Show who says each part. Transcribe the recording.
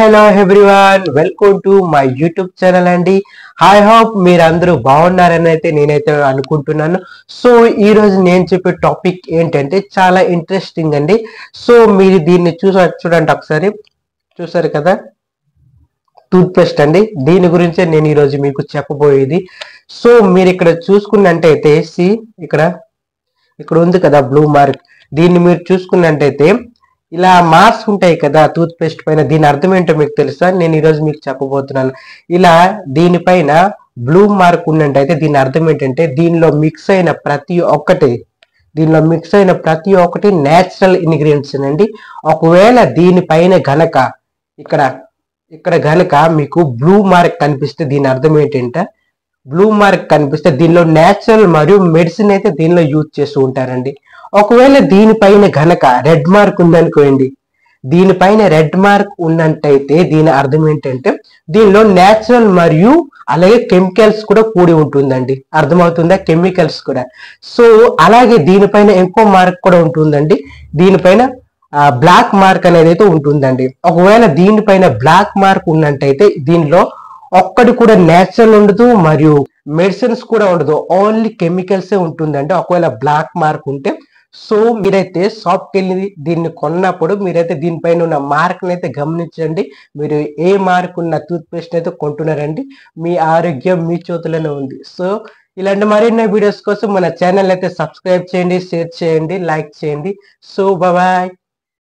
Speaker 1: Hello everyone, welcome to my YouTube channel అండి. I hope మీరందరూ బాగున్నారని అయితే నేనైతే అనుకుంటున్నాను. సో ఈ రోజు నేను చెప్పే టాపిక్ ఏంటంటే చాలా ఇంట్రెస్టింగ్ అండి. సో మీరు దీన్ని చూడండి, ఒకసారి చూసారు కదా, టూత్ పేస్ట్ అండి. దీని గురించే నేను ఈరోజు మీకు చెప్పబోయేది. సో మీరు ఇక్కడ చూసుకున్నట్టయితే ఇక్కడ ఇక్కడ ఉంది కదా బ్లూ మార్క్. దీన్ని మీరు చూసుకున్నట్టయితే ఇలా మార్క్స్ ఉంటాయి కదా టూత్ పేస్ట్ పైన. దీని అర్థం ఏంటో మీకు తెలుసా? నేను ఈరోజు మీకు చెప్పబోతున్నాను. ఇలా దీనిపైన బ్లూ మార్క్ ఉన్నట్టయితే దీని అర్థం ఏంటంటే దీనిలో మిక్స్ అయిన ప్రతి ఒక్కటి నేచురల్ ఇంగ్రీడియంట్స్ అండి. ఒకవేళ దీనిపైన గనక ఇక్కడ గనక మీకు బ్లూ మార్క్ కనిపిస్తే దీని అర్థం ఏంటంటే దీనిలో నేచురల్ మరియు మెడిసిన్ అయితే దీనిలో యూజ్ చేస్తూ ఉంటారండి. ఒకవేళ దీనిపైన గనక రెడ్ మార్క్ ఉందనుకోండి, దీనిపైన రెడ్ మార్క్ ఉన్నట్టయితే దీని అర్థం ఏంటంటే దీనిలో నేచురల్ మరియు అలాగే కెమికల్స్ కూడా కూడి ఉంటుందండి. అర్థమవుతుందా? కెమికల్స్ కూడా. సో అలాగే దీనిపైన ఇంకో మార్క్ కూడా ఉంటుందండి. దీనిపైన బ్లాక్ మార్క్ అనేది అయితే ఉంటుందండి. ఒకవేళ దీనిపైన బ్లాక్ మార్క్ ఉన్నట్టయితే దీనిలో ఒక్కటి కూడా నేచురల్ ఉండదు మరియు మెడిసిన్స్ కూడా ఉండదు, ఓన్లీ కెమికల్సే ఉంటుందండి ఒకవేళ బ్లాక్ మార్క్ ఉంటే. సో మీరైతే షాప్కి వెళ్ళి దీన్ని కొన్నప్పుడు మీరైతే దీనిపైన ఉన్న మార్క్ని అయితే గమనించండి. మీరు ఏ మార్క్ ఉన్న టూత్ పేస్ట్ అయితే కొంటున్నారండి. మీ ఆరోగ్యం మీ చేతుల్లోనే ఉంది. సో ఇలాంటి మరిన్ని వీడియోస్ కోసం మన ఛానల్ అయితే సబ్స్క్రైబ్ చేయండి, షేర్ చేయండి, లైక్ చేయండి. So bye.